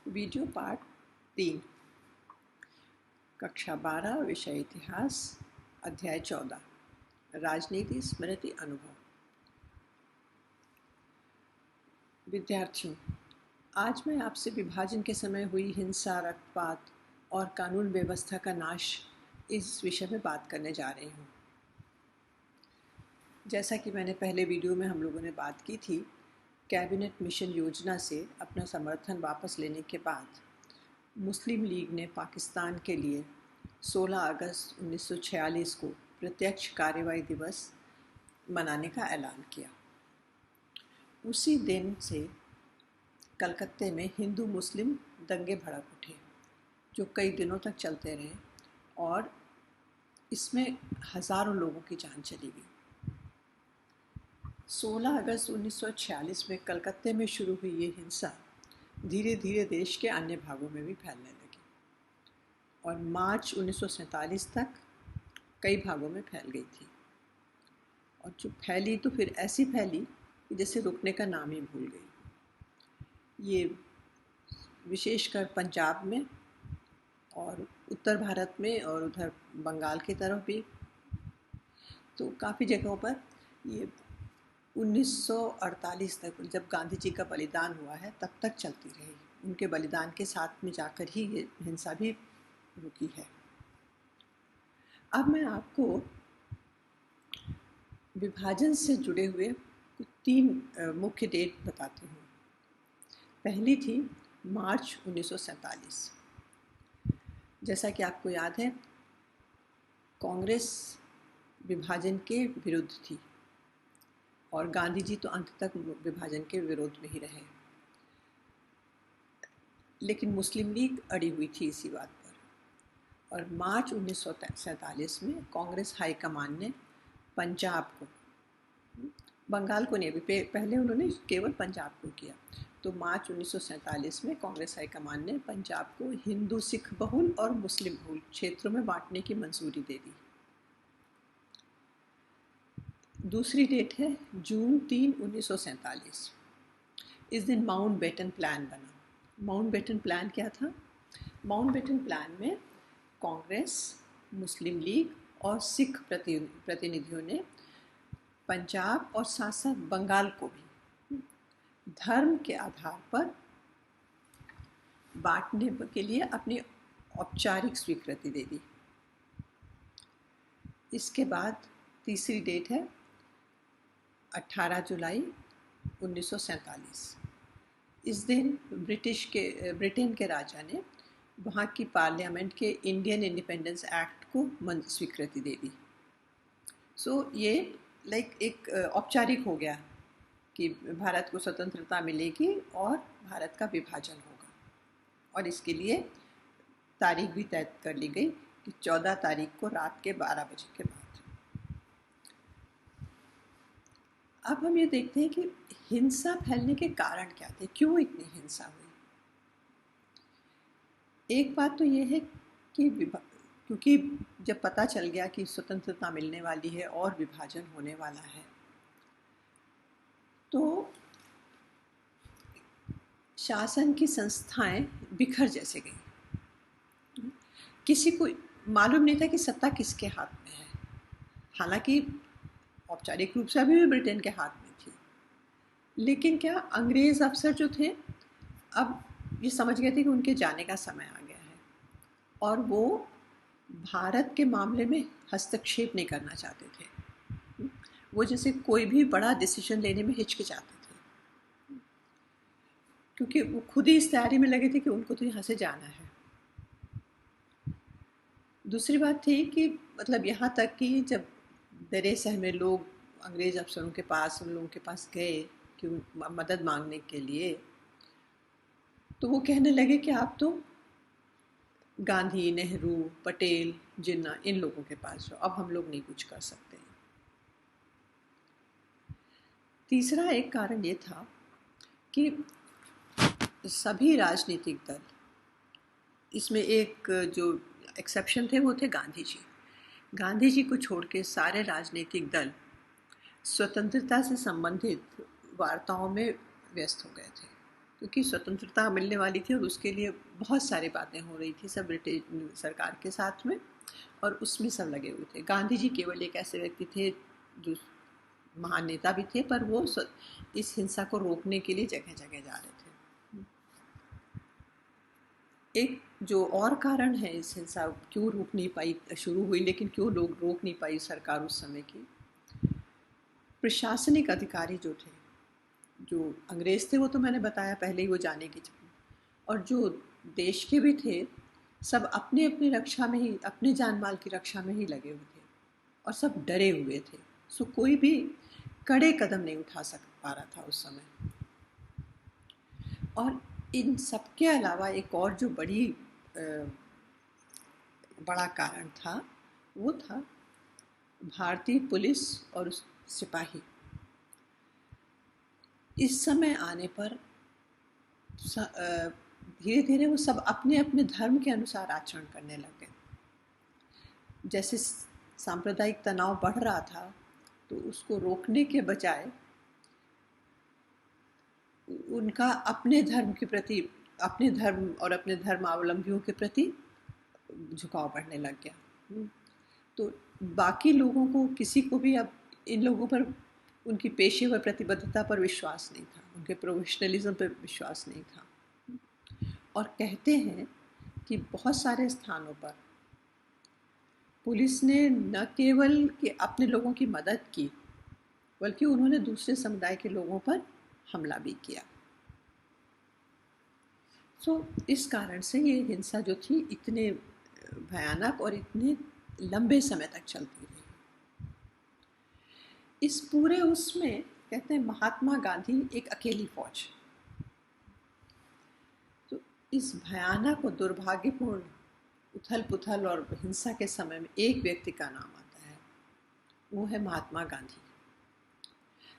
Video part 3 कक्षा 12 विषय इतिहास अध्याय 14 राजनीति स्मृति अनुभव। विद्यार्थियों, आज मैं आपसे विभाजन के समय हुई हिंसा, रक्तपात और कानून व्यवस्था का नाश इस विषय में बात करने जा रही हूँ। जैसा कि मैंने पहले वीडियो में हम लोगों ने बात की थी, कैबिनेट मिशन योजना से अपना समर्थन वापस लेने के बाद मुस्लिम लीग ने पाकिस्तान के लिए 16 अगस्त 1946 को प्रत्यक्ष कार्रवाई दिवस मनाने का ऐलान किया। उसी दिन से कलकत्ते में हिंदू मुस्लिम दंगे भड़क उठे, जो कई दिनों तक चलते रहे और इसमें हज़ारों लोगों की जान चली गई। 16 अगस्त 1946 में कलकत्ते में शुरू हुई ये हिंसा धीरे धीरे देश के अन्य भागों में भी फैलने लगी और मार्च 1947 तक कई भागों में फैल गई थी। और जो फैली तो फिर ऐसी फैली कि जैसे रुकने का नाम ही भूल गई। ये विशेषकर पंजाब में और उत्तर भारत में और उधर बंगाल की तरफ भी, तो काफ़ी जगहों पर ये 1948 तक, जब गांधी जी का बलिदान हुआ है, तब तक चलती रही। उनके बलिदान के साथ में जाकर ही ये हिंसा भी रुकी है। अब मैं आपको विभाजन से जुड़े हुए 3 मुख्य डेट बताती हूँ। पहली थी मार्च 1947। जैसा कि आपको याद है, कांग्रेस विभाजन के विरुद्ध थी और गांधी जी तो अंत तक विभाजन के विरोध में ही रहे, लेकिन मुस्लिम लीग अड़ी हुई थी इसी बात पर। और मार्च 1947 में कांग्रेस हाईकमान ने पंजाब को, बंगाल को नहीं, अभी पहले उन्होंने केवल पंजाब को किया, तो मार्च 1947 में कांग्रेस हाईकमान ने पंजाब को हिंदू सिख बहुल और मुस्लिम बहुल क्षेत्रों में बांटने की मंजूरी दे दी। दूसरी डेट है जून 3, 1947। इस दिन माउंटबेटन प्लान बना। माउंटबेटन प्लान क्या था? माउंटबेटन प्लान में कांग्रेस, मुस्लिम लीग और सिख प्रतिनिधियों ने पंजाब और साथ साथ बंगाल को भी धर्म के आधार पर बांटने के लिए अपनी औपचारिक स्वीकृति दे दी। इसके बाद तीसरी डेट है 18 जुलाई 1947। इस दिन ब्रिटेन के राजा ने वहाँ की पार्लियामेंट के इंडियन इंडिपेंडेंस एक्ट को स्वीकृति दे दी। सो ये एक औपचारिक हो गया कि भारत को स्वतंत्रता मिलेगी और भारत का विभाजन होगा। और इसके लिए तारीख भी तय कर ली गई कि 14 तारीख को रात के 12 बजे के बाद। अब हम ये देखते हैं कि हिंसा फैलने के कारण क्या थे, क्यों इतनी हिंसा हुई। एक बात तो ये है कि क्योंकि जब पता चल गया कि स्वतंत्रता मिलने वाली है और विभाजन होने वाला है, तो शासन की संस्थाएं बिखर जैसे गई। किसी को मालूम नहीं था कि सत्ता किसके हाथ में है। हालांकि औपचारिक रूप से अभी भी ब्रिटेन के हाथ में थी, लेकिन क्या अंग्रेज़ अफसर जो थे, अब ये समझ गए थे कि उनके जाने का समय आ गया है और वो भारत के मामले में हस्तक्षेप नहीं करना चाहते थे। वो जैसे कोई भी बड़ा डिसीजन लेने में हिचकिचाते थे, क्योंकि वो खुद ही इस तैयारी में लगे थे कि उनको तो यहाँ से जाना है। दूसरी बात थी कि मतलब यहाँ तक कि जब दरे सहमे लोग अंग्रेज़ अफसरों के पास, उन लोगों के पास गए कि मदद मांगने के लिए, तो वो कहने लगे कि आप तो गांधी, नेहरू, पटेल, जिन्ना, इन लोगों के पास जाओ, अब हम लोग नहीं कुछ कर सकते। तीसरा एक कारण ये था कि सभी राजनीतिक दल, इसमें एक जो एक्सेप्शन थे वो थे गांधी जी। गांधी जी को छोड़ के सारे राजनीतिक दल स्वतंत्रता से संबंधित वार्ताओं में व्यस्त हो गए थे। क्योंकि स्वतंत्रता मिलने वाली थी और उसके लिए बहुत सारी बातें हो रही थी सब ब्रिटिश सरकार के साथ में, और उसमें सब लगे हुए थे। गांधी जी केवल एक ऐसे व्यक्ति थे जो महान नेता भी थे, पर वो इस हिंसा को रोकने के लिए जगह जगह जा रहे थे। एक जो और कारण है इस हिंसा क्यों रोक नहीं पाई, शुरू हुई लेकिन क्यों लोग रोक नहीं पाई सरकार उस समय की, प्रशासनिक अधिकारी जो थे, जो अंग्रेज थे वो तो मैंने बताया पहले ही, वो जाने की, और जो देश के भी थे सब अपने अपनी रक्षा में ही, अपने जान माल की रक्षा में ही लगे हुए थे और सब डरे हुए थे। सो कोई भी कड़े कदम नहीं उठा पा रहा था उस समय। और इन सब के अलावा एक और जो बड़ा कारण था वो था भारतीय पुलिस और सिपाही। इस समय आने पर धीरे धीरे वो सब अपने अपने धर्म के अनुसार आचरण करने लग गए। जैसे सांप्रदायिक तनाव बढ़ रहा था तो उसको रोकने के बजाय उनका अपने धर्म के प्रति, अपने धर्म और अपने धर्मावलंबियों के प्रति झुकाव बढ़ने लग गया। तो बाकी लोगों को, किसी को भी अब इन लोगों पर, उनकी पेशेवर प्रतिबद्धता पर विश्वास नहीं था, उनके प्रोफेशनलिज्म पर विश्वास नहीं था। और कहते हैं कि बहुत सारे स्थानों पर पुलिस ने न केवल कि अपने लोगों की मदद की, बल्कि उन्होंने दूसरे समुदाय के लोगों पर हमला भी किया। इस कारण से ये हिंसा जो थी इतने भयानक और इतने लंबे समय तक चलती रही। इस पूरे उसमें कहते हैं महात्मा गांधी एक अकेली फौज। तो इस भयानक और दुर्भाग्यपूर्ण उथल पुथल और हिंसा के समय में एक व्यक्ति का नाम आता है, वो है महात्मा गांधी।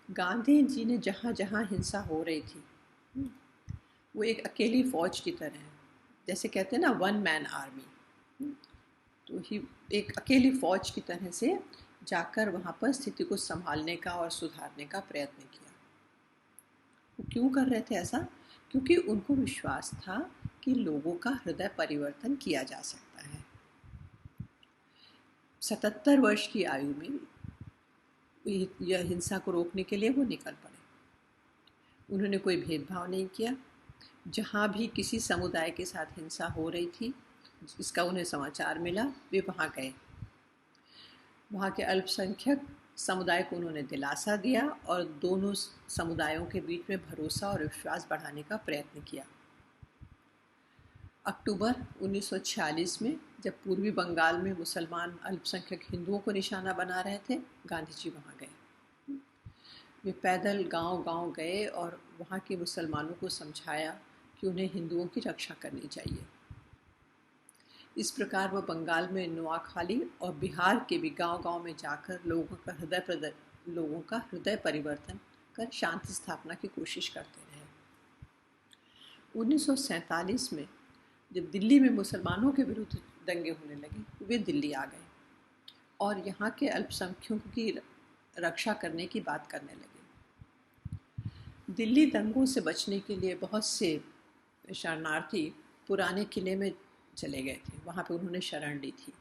गांधी जी ने जहाँ जहाँ हिंसा हो रही थी वो एक अकेली फौज की तरह है, जैसे कहते हैं ना वन मैन आर्मी, तो ही एक अकेली फौज की तरह से जाकर वहाँ पर स्थिति को संभालने का और सुधारने का प्रयत्न किया। वो क्यों कर रहे थे ऐसा? क्योंकि उनको विश्वास था कि लोगों का हृदय परिवर्तन किया जा सकता है। 77 वर्ष की आयु में यह हिंसा को रोकने के लिए वो निकल पड़े। उन्होंने कोई भेदभाव नहीं किया। जहाँ भी किसी समुदाय के साथ हिंसा हो रही थी, जिसका उन्हें समाचार मिला, वे वहाँ गए। वहाँ के अल्पसंख्यक समुदाय को उन्होंने दिलासा दिया और दोनों समुदायों के बीच में भरोसा और विश्वास बढ़ाने का प्रयत्न किया। अक्टूबर 1946 में जब पूर्वी बंगाल में मुसलमान अल्पसंख्यक हिंदुओं को निशाना बना रहे थे, गांधी जी वहाँ गए। वे पैदल गांव-गांव गए और वहाँ के मुसलमानों को समझाया कि उन्हें हिंदुओं की रक्षा करनी चाहिए। इस प्रकार वह बंगाल में नोआखाली और बिहार के भी गांव-गांव में जाकर लोगों का हृदय परिवर्तन कर शांति स्थापना की कोशिश करते रहे। 1947 में जब दिल्ली में मुसलमानों के विरुद्ध दंगे होने लगे, वे दिल्ली आ गए और यहाँ के अल्पसंख्यकों की रक्षा करने की बात करने लगे। दिल्ली दंगों से बचने के लिए बहुत से शरणार्थी पुराने किले में चले गए थे, वहाँ पे उन्होंने शरण ली थी।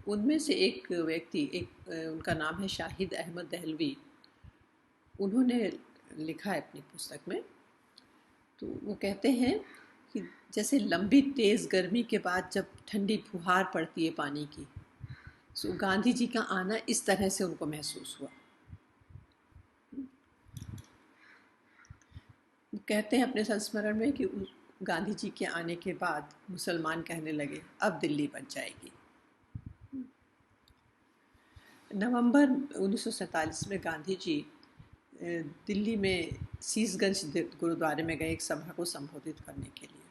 उनमें से एक व्यक्ति, उनका नाम है शाहिद अहमद दहलवी, उन्होंने लिखा है अपनी पुस्तक में, तो वो कहते हैं कि जैसे लंबी तेज़ गर्मी के बाद जब ठंडी फुहार पड़ती है पानी की, तो गांधी जी का आना इस तरह से उनको महसूस हुआ। वो कहते हैं अपने संस्मरण में कि गांधी जी के आने के बाद मुसलमान कहने लगे अब दिल्ली बच जाएगी। नवंबर 1947 में गांधी जी दिल्ली में शीशगंज गुरुद्वारे में गए एक सभा को संबोधित करने के लिए।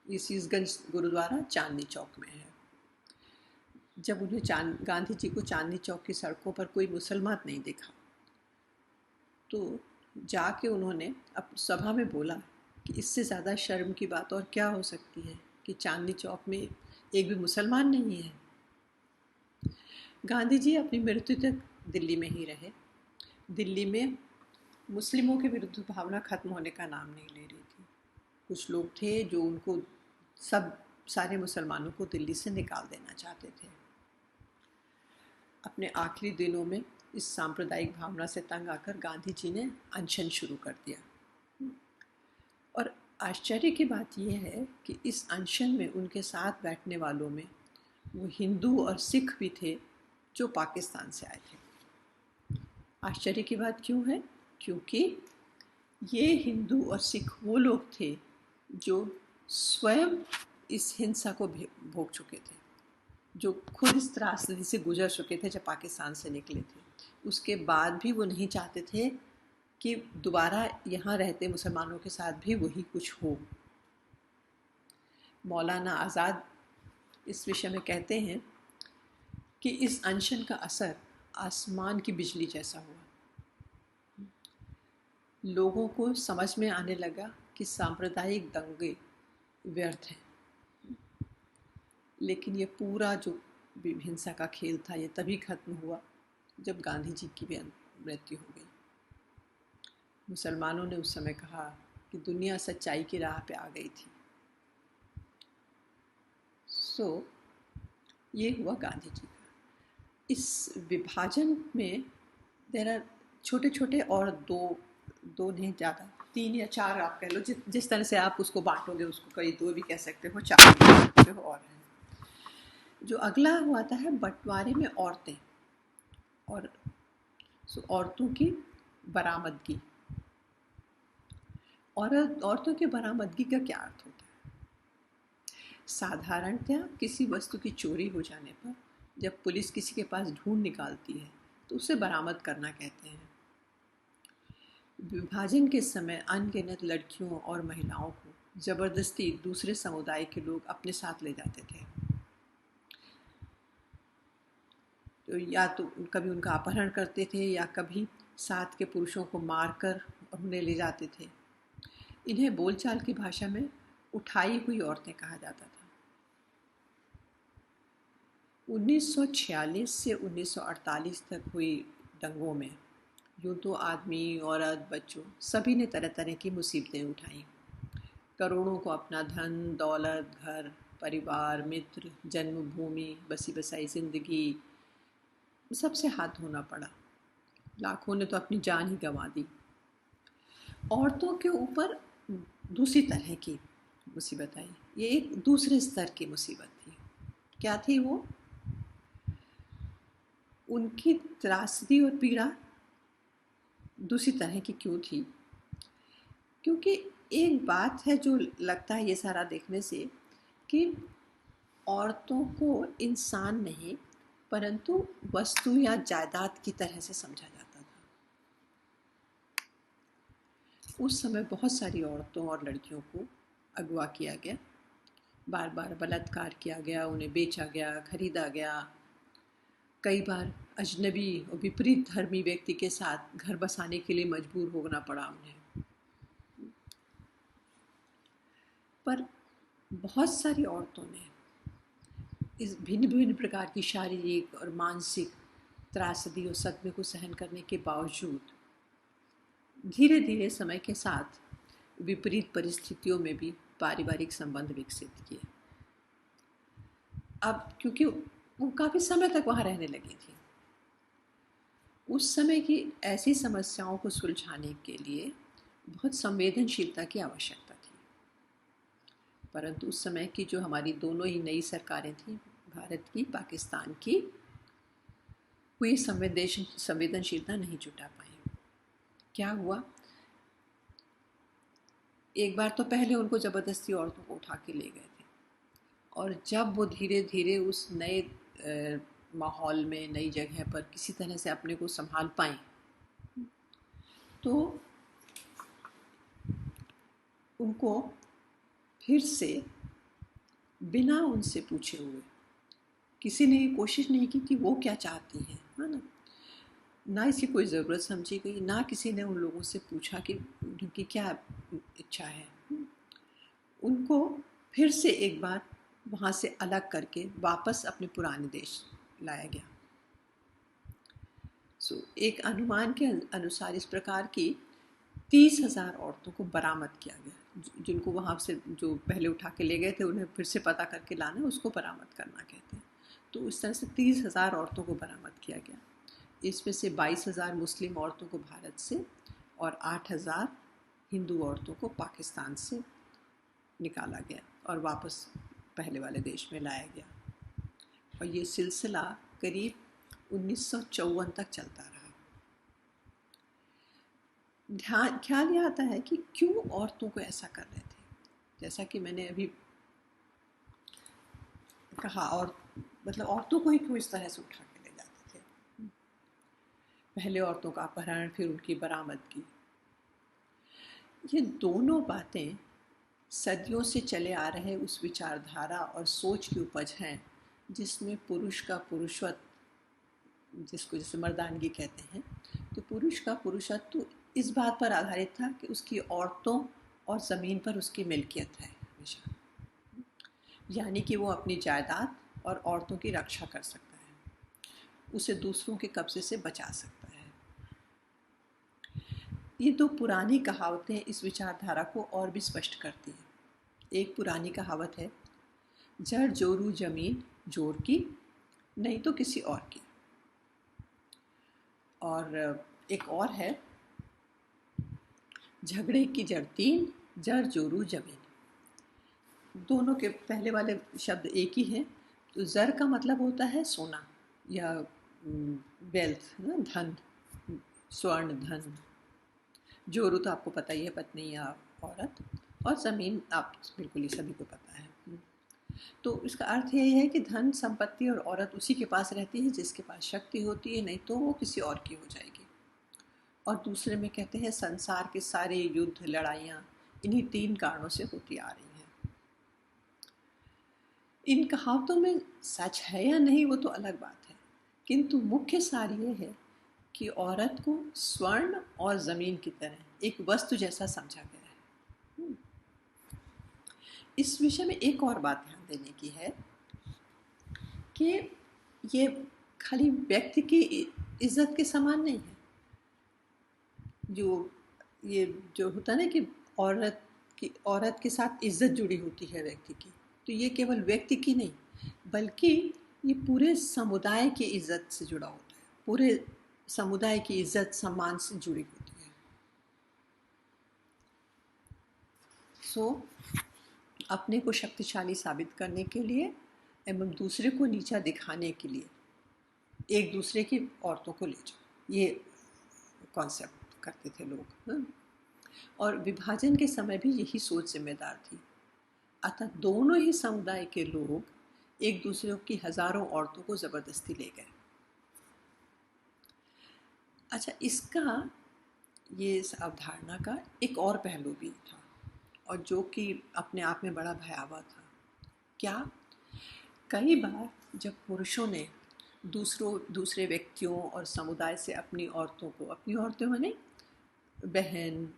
ये शीशगंज गुरुद्वारा चांदनी चौक में है। जब उन्हें गांधी जी को चांदनी चौक की सड़कों पर कोई मुसलमान नहीं दिखा, तो जाके उन्होंने अब सभा में बोला कि इससे ज़्यादा शर्म की बात और क्या हो सकती है कि चांदनी चौक में एक भी मुसलमान नहीं है। गांधी जी अपनी मृत्यु तक दिल्ली में ही रहे। दिल्ली में मुस्लिमों के विरुद्ध भावना खत्म होने का नाम नहीं ले रही थी। कुछ लोग थे जो उनको सारे मुसलमानों को दिल्ली से निकाल देना चाहते थे। अपने आखिरी दिनों में इस सांप्रदायिक भावना से तंग आकर गांधी जी ने अनशन शुरू कर दिया। और आश्चर्य की बात यह है कि इस अनशन में उनके साथ बैठने वालों में वो हिंदू और सिख भी थे जो पाकिस्तान से आए थे। आश्चर्य की बात क्यों है? क्योंकि ये हिंदू और सिख वो लोग थे जो स्वयं इस हिंसा को भोग चुके थे, जो खुद इस त्रासदी से गुजर चुके थे जब पाकिस्तान से निकले थे। उसके बाद भी वो नहीं चाहते थे कि दोबारा यहाँ रहते मुसलमानों के साथ भी वही कुछ हो। मौलाना आज़ाद इस विषय में कहते हैं कि इस अनशन का असर आसमान की बिजली जैसा हुआ। लोगों को समझ में आने लगा कि सांप्रदायिक दंगे व्यर्थ हैं, लेकिन ये पूरा जो हिंसा का खेल था ये तभी खत्म हुआ जब गांधी जी की भी मृत्यु हो गई। मुसलमानों ने उस समय कहा कि दुनिया सच्चाई की राह पे आ गई थी। ये हुआ गांधी जी का। इस विभाजन में देर आर छोटे छोटे और दो नहीं ज़्यादा 3 या 4 आप कह लो, जिस तरह से आप उसको बांटोगे उसको कई 2 भी कह सकते हो, 4 भी कह सकते हो। और जो अगला हुआ था है बंटवारे में औरतें और औरतों की बरामदगी। औरतों की बरामदगी का क्या अर्थ होता है? साधारणतया किसी वस्तु की चोरी हो जाने पर जब पुलिस किसी के पास ढूंढ निकालती है तो उसे बरामद करना कहते हैं। विभाजन के समय अनगिनत लड़कियों और महिलाओं को जबरदस्ती दूसरे समुदाय के लोग अपने साथ ले जाते थे। तो या तो कभी उनका अपहरण करते थे या कभी साथ के पुरुषों को मारकर उन्हें ले जाते थे। इन्हें बोलचाल की भाषा में उठाई हुई औरतें कहा जाता था। 1946 से 1948 तक हुई दंगों में यूँ तो आदमी, औरत, बच्चों सभी ने तरह तरह की मुसीबतें उठाई। करोड़ों को अपना धन, दौलत, घर, परिवार, मित्र, जन्मभूमि, बसी बसाई जिंदगी सबसे हाथ धोना पड़ा। लाखों ने तो अपनी जान ही गंवा दी। औरतों के ऊपर दूसरी तरह की मुसीबत आई। ये एक दूसरे स्तर की मुसीबत थी। क्या थी वो? उनकी त्रासदी और पीड़ा दूसरी तरह की क्यों थी? क्योंकि एक बात है जो लगता है ये सारा देखने से कि औरतों को इंसान नहीं परंतु वस्तु या जायदाद की तरह से समझा जाता था। उस समय बहुत सारी औरतों और लड़कियों को अगवा किया गया, बार बार बलात्कार किया गया, उन्हें बेचा गया, खरीदा गया। कई बार अजनबी और विपरीत धर्मी व्यक्ति के साथ घर बसाने के लिए मजबूर होना पड़ा उन्हें। पर बहुत सारी औरतों ने इस भिन्न भिन्न प्रकार की शारीरिक और मानसिक त्रासदी और सदमे को सहन करने के बावजूद धीरे धीरे समय के साथ विपरीत परिस्थितियों में भी पारिवारिक संबंध विकसित किए। अब क्योंकि वो काफ़ी समय तक वहाँ रहने लगी थी, उस समय की ऐसी समस्याओं को सुलझाने के लिए बहुत संवेदनशीलता की आवश्यकता थी। परंतु उस समय की जो हमारी दोनों ही नई सरकारें थी, भारत की, पाकिस्तान की, वो ये संवेदनशीलता नहीं जुटा पाई। क्या हुआ? एक बार तो पहले उनको ज़बरदस्ती औरतों को उठा के ले गए थे, और जब वो धीरे धीरे उस नए माहौल में, नई जगह पर किसी तरह से अपने को संभाल पाएं, तो उनको फिर से बिना उनसे पूछे हुए, किसी ने ये कोशिश नहीं की कि वो क्या चाहती हैं, है ना इसकी कोई ज़रूरत समझी गई, ना किसी ने उन लोगों से पूछा कि उनकी क्या इच्छा है। उनको फिर से एक बार वहाँ से अलग करके वापस अपने पुराने देश लाया गया। एक अनुमान के अनुसार इस प्रकार की 30,000 औरतों को बरामद किया गया, जिनको वहाँ से जो पहले उठा के ले गए थे उन्हें फिर से पता करके लाना, उसको बरामद करना कहते हैं। तो इस तरह से 30,000 औरतों को बरामद किया गया। इसमें से 22,000 मुस्लिम औरतों को भारत से और 8,000 हिंदू औरतों को पाकिस्तान से निकाला गया और वापस पहले वाले देश में लाया गया। और ये सिलसिला करीब 1954 तक चलता रहा। ख्याल ये आता है कि क्यों औरतों को ऐसा कर रहे थे। जैसा कि मैंने अभी कहा, और मतलब औरतों को ही क्यों इस तरह से उठा के ले जाते थे। पहले औरतों का अपहरण, फिर उनकी बरामदगी। ये दोनों बातें सदियों से चले आ रहे उस विचारधारा और सोच की उपज हैं जिसमें पुरुष का पुरुषत्व, जिसको जैसे मर्दानगी कहते हैं, तो पुरुष का पुरुषत्व इस बात पर आधारित था कि उसकी औरतों और ज़मीन पर उसकी मिल्कियत है हमेशा, यानी कि वो अपनी जायदाद और औरतों की रक्षा कर सकता है, उसे दूसरों के कब्जे से बचा सकता है। ये दो पुरानी कहावतें इस विचारधारा को और भी स्पष्ट करती हैं। एक पुरानी कहावत है, जड़ जोरू जमीन जोर की, नहीं तो किसी और की। और एक और है, झगड़े की जड़ तीन, जड़ जोरू जमीन। दोनों के पहले वाले शब्द एक ही हैं। तो जर का मतलब होता है सोना या वेल्थ, धन, स्वर्ण धन। जोरू तो आपको पता ही है, पत्नी या औरत। और ज़मीन आप बिल्कुल ही सभी को पता है। तो इसका अर्थ यही है कि धन संपत्ति और औरत उसी के पास रहती है जिसके पास शक्ति होती है, नहीं तो वो किसी और की हो जाएगी। और दूसरे में कहते हैं संसार के सारे युद्ध लड़ाइयाँ इन्हीं तीन कारणों से होती आ रही हैं। इन कहावतों में सच है या नहीं वो तो अलग बात है, किंतु मुख्य सार ये है कि औरत को स्वर्ण और ज़मीन की तरह एक वस्तु जैसा समझा गया है। इस विषय में एक और बात ध्यान देने की है कि ये खाली व्यक्ति की इज्जत के समान नहीं है। जो होता है ना कि औरत के साथ इज्जत जुड़ी होती है व्यक्ति की, तो ये केवल व्यक्ति की नहीं, बल्कि ये पूरे समुदाय की इज्जत से जुड़ा होता है। पूरे समुदाय की इज्जत सम्मान से जुड़ी होती है। अपने को शक्तिशाली साबित करने के लिए एवं दूसरे को नीचा दिखाने के लिए एक दूसरे की औरतों को ले जाओ, ये कॉन्सेप्ट करते थे लोग। और विभाजन के समय भी यही सोच जिम्मेदार थी। अतः दोनों ही समुदाय के लोग एक दूसरे की हजारों औरतों को ज़बरदस्ती ले गए। अच्छा, ये इस अवधारणा का एक और पहलू भी था, और जो कि अपने आप में बड़ा भयावह था। क्या? कई बार जब पुरुषों ने दूसरे व्यक्तियों और समुदाय से अपनी औरतें माने बहन,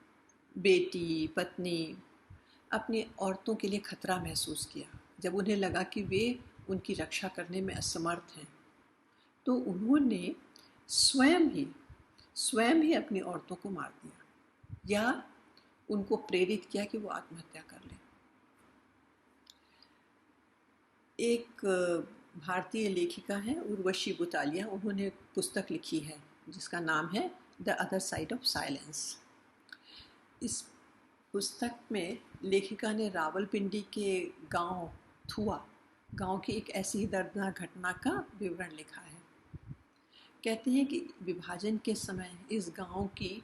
बेटी, पत्नी, अपनी औरतों के लिए खतरा महसूस किया, जब उन्हें लगा कि वे उनकी रक्षा करने में असमर्थ हैं, तो उन्होंने स्वयं ही अपनी औरतों को मार दिया या उनको प्रेरित किया कि वो आत्महत्या कर लें। एक भारतीय लेखिका हैं उर्वशी बुटालिया, उन्होंने एक पुस्तक लिखी है जिसका नाम है the other side of silence. इस पुस्तक में लेखिका ने रावलपिंडी के गांव की एक ऐसी ही दर्दनाक घटना का विवरण लिखा है। कहते हैं कि विभाजन के समय इस गांव की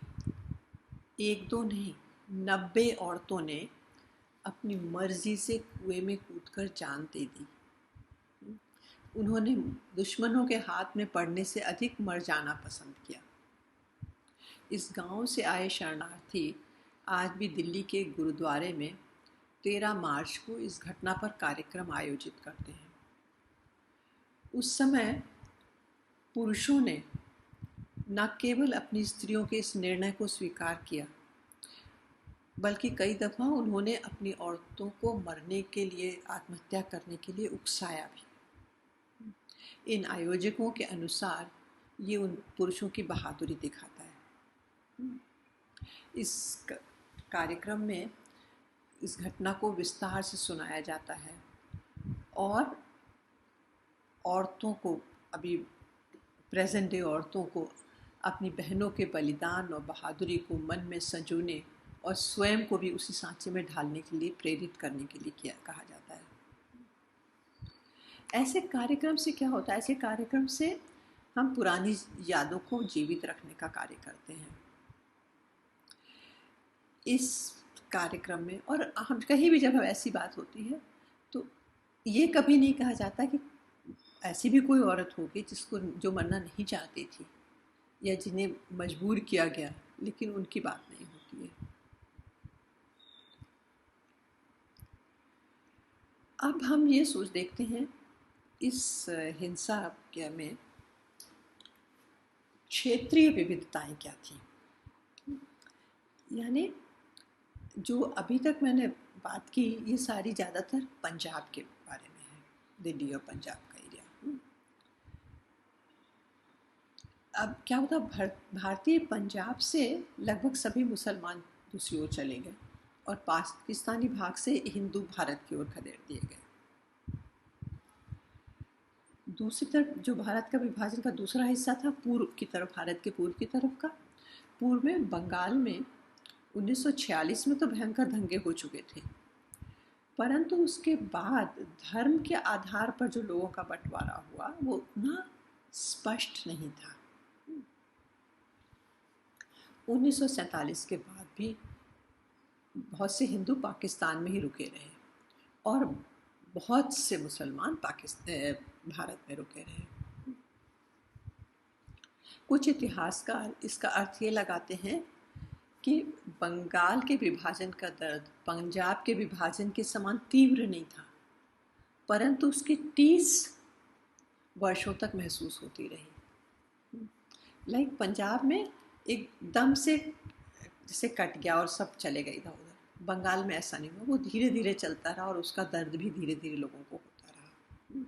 एक दो नहीं 90 औरतों ने अपनी मर्जी से कुएं में कूदकर जान दे दी। उन्होंने दुश्मनों के हाथ में पड़ने से अधिक मर जाना पसंद किया। इस गांव से आए शरणार्थी आज भी दिल्ली के गुरुद्वारे में 13 मार्च को इस घटना पर कार्यक्रम आयोजित करते हैं। उस समय पुरुषों ने न केवल अपनी स्त्रियों के इस निर्णय को स्वीकार किया, बल्कि कई दफ़ा उन्होंने अपनी औरतों को मरने के लिए, आत्महत्या करने के लिए उकसाया भी। इन आयोजकों के अनुसार ये उन पुरुषों की बहादुरी दिखाता है। इस कार्यक्रम में इस घटना को विस्तार से सुनाया जाता है और औरतों को, अभी प्रेजेंट डे औरतों को अपनी बहनों के बलिदान और बहादुरी को मन में संजोने और स्वयं को भी उसी सांचे में ढालने के लिए प्रेरित करने के लिए कहा जाता है। ऐसे कार्यक्रम से क्या होता है? ऐसे कार्यक्रम से हम पुरानी यादों को जीवित रखने का कार्य करते हैं। इस कार्यक्रम में और हम कहीं भी जब ऐसी बात होती है तो ये कभी नहीं कहा जाता कि ऐसी भी कोई औरत होगी जिसको जो मरना नहीं चाहती थी या जिन्हें मजबूर किया गया, लेकिन उनकी बात नहीं होती है। अब हम ये सोच देखते हैं इस हिंसा में क्षेत्रीय विविधताएं क्या थी। यानी जो अभी तक मैंने बात की ये सारी ज़्यादातर पंजाब के बारे में है, दिल्ली और पंजाब का एरिया। अब क्या होता, भारतीय पंजाब से लगभग सभी मुसलमान दूसरी ओर चले गए और पाकिस्तानी भाग से हिंदू भारत की ओर खदेड़ दिए गए। दूसरी तरफ जो भारत का विभाजन का दूसरा हिस्सा था पूर्व की तरफ, भारत के पूर्व की तरफ का, पूर्व में बंगाल में 1946 में तो भयंकर दंगे हो चुके थे, परंतु उसके बाद धर्म के आधार पर जो लोगों का बंटवारा हुआ वो उतना स्पष्ट नहीं था। 1947 के बाद भी बहुत से हिंदू पाकिस्तान में ही रुके रहे और बहुत से मुसलमान भारत में रुके रहे। कुछ इतिहासकार इसका अर्थ ये लगाते हैं कि बंगाल के विभाजन का दर्द पंजाब के विभाजन के समान तीव्र नहीं था, परंतु उसकी 30 वर्षों तक महसूस होती रही। लाइक पंजाब में एकदम से जैसे कट गया और सब चले गए इधर उधर, बंगाल में ऐसा नहीं हुआ, वो धीरे धीरे चलता रहा और उसका दर्द भी धीरे धीरे लोगों को होता रहा।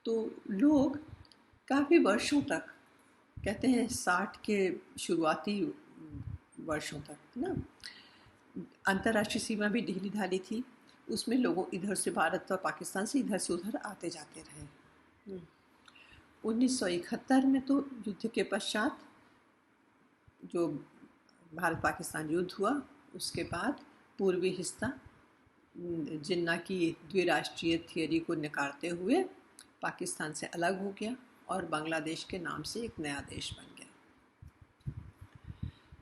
तो लोग काफ़ी वर्षों तक, कहते हैं 60 के शुरुआती वर्षों तक ना, अंतर्राष्ट्रीय सीमा भी ढीली ढाली थी, उसमें लोगों इधर से भारत और पाकिस्तान से इधर से उधर आते जाते रहे। 1971 में तो युद्ध के पश्चात जो भारत पाकिस्तान युद्ध हुआ उसके बाद पूर्वी हिस्सा जिन्ना की द्विराष्ट्रीय थियरी को नकारते हुए पाकिस्तान से अलग हो गया और बांग्लादेश के नाम से एक नया देश बन गया।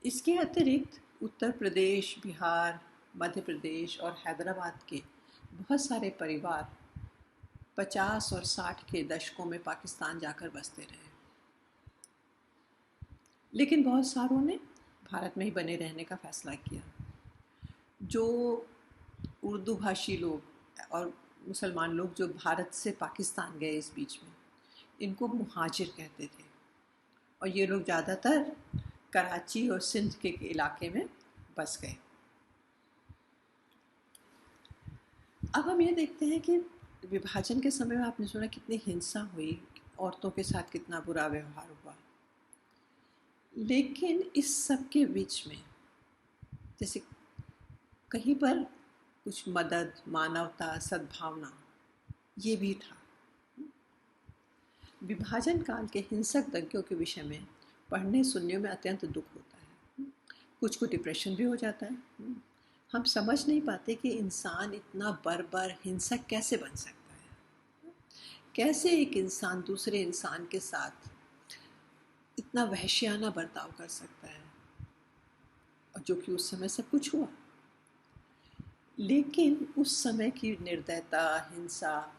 इसके अतिरिक्त उत्तर प्रदेश, बिहार, मध्य प्रदेश और हैदराबाद के बहुत सारे परिवार 50 और 60 के दशकों में पाकिस्तान जाकर बसते रहे, लेकिन बहुत सारों ने भारत में ही बने रहने का फैसला किया। जो उर्दू भाषी लोग और मुसलमान लोग जो भारत से पाकिस्तान गए इस बीच में, इनको मुहाजिर कहते थे और ये लोग ज़्यादातर कराची और सिंध के इलाके में बस गए। अब हम ये देखते हैं कि विभाजन के समय में आपने सुना कितनी हिंसा हुई, औरतों के साथ कितना बुरा व्यवहार हुआ, लेकिन इस सब के बीच में जैसे कहीं पर कुछ मदद, मानवता, सद्भावना ये भी था। विभाजन काल के हिंसक दंगों के विषय में पढ़ने सुनने में अत्यंत दुख होता है, कुछ को डिप्रेशन भी हो जाता है। हम समझ नहीं पाते कि इंसान इतना बर्बर हिंसक कैसे बन सकता है, कैसे एक इंसान दूसरे इंसान के साथ इतना वहशियाना बर्ताव कर सकता है, और जो कि उस समय सब कुछ हुआ। लेकिन उस समय की निर्दयता, हिंसा,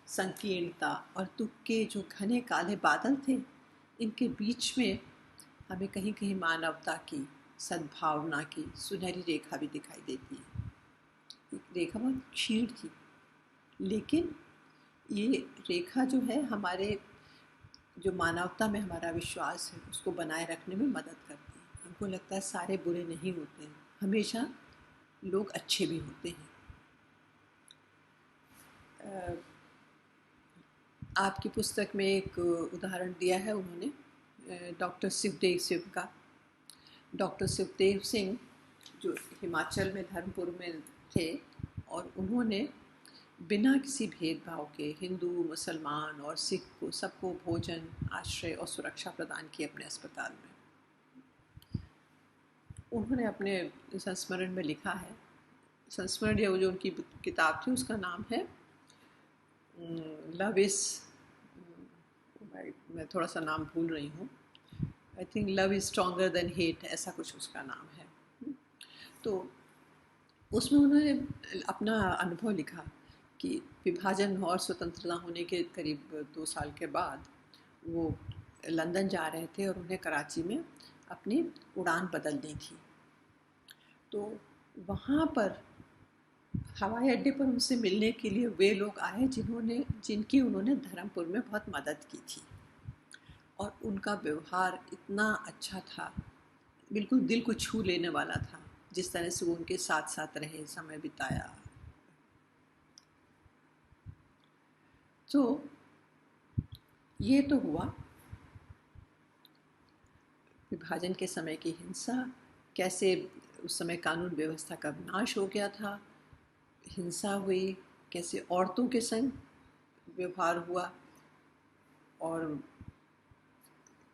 संकीर्णता और दुख के जो घने काले बादल थे, इनके बीच में हमें कहीं कहीं मानवता की, सद्भावना की सुनहरी रेखा भी दिखाई देती है। एक रेखा बहुत क्षीण थी, लेकिन ये रेखा जो है हमारे जो मानवता में हमारा विश्वास है उसको बनाए रखने में मदद करती है। हमको लगता है सारे बुरे नहीं होते हैं, हमेशा लोग अच्छे भी होते हैं। आपकी पुस्तक में एक उदाहरण दिया है उन्होंने, डॉक्टर सुखदेव सिंह का। डॉक्टर सुखदेव सिंह जो हिमाचल में धर्मपुर में थे, और उन्होंने बिना किसी भेदभाव के हिंदू, मुसलमान और सिख को सबको भोजन, आश्रय और सुरक्षा प्रदान की अपने अस्पताल में। उन्होंने अपने संस्मरण में लिखा है, संस्मरण या जो उनकी किताब थी उसका नाम है लव इज़, मैं थोड़ा सा नाम भूल रही हूँ, I think love is stronger than hate, ऐसा कुछ उसका नाम है। तो उसमें उन्होंने अपना अनुभव लिखा कि विभाजन और स्वतंत्रता होने के करीब 2 साल के बाद वो लंदन जा रहे थे और उन्हें कराची में अपनी उड़ान बदलनी थी। तो वहाँ पर हवाई अड्डे पर उनसे मिलने के लिए वे लोग आए जिनकी उन्होंने धर्मपुर में बहुत मदद की थी, और उनका व्यवहार इतना अच्छा था, बिल्कुल दिल को छू लेने वाला था, जिस तरह से वो उनके साथ साथ रहे, समय बिताया। तो ये तो हुआ विभाजन के समय की हिंसा, कैसे उस समय कानून व्यवस्था का विनाश हो गया था, हिंसा हुई, कैसे औरतों के संग व्यवहार हुआ, और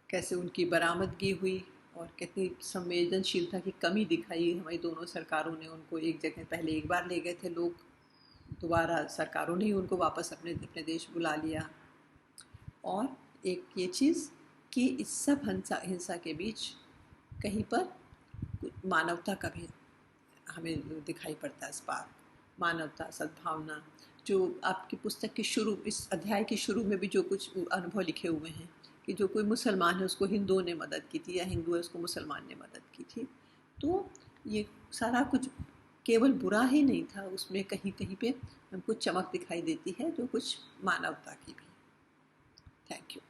कैसे उनकी बरामदगी हुई, और कितनी संवेदनशीलता की कमी दिखाई हमारी दोनों सरकारों ने। उनको एक जगह पहले एक बार ले गए थे लोग, दोबारा सरकारों ने ही उनको वापस अपने अपने देश बुला लिया। और एक ये चीज़ कि इस सब हिंसा के बीच कहीं पर मानवता का भी हमें दिखाई पड़ता है। इस बार मानवता, सद्भावना, जो आपकी पुस्तक की शुरू, इस अध्याय के शुरू में भी जो कुछ अनुभव लिखे हुए हैं कि जो कोई मुसलमान है उसको हिंदुओं ने मदद की थी, या हिंदू है उसको मुसलमान ने मदद की थी। तो ये सारा कुछ केवल बुरा ही नहीं था, उसमें कहीं कहीं पे हमको चमक दिखाई देती है, जो कुछ मानवता की भी। Thank you.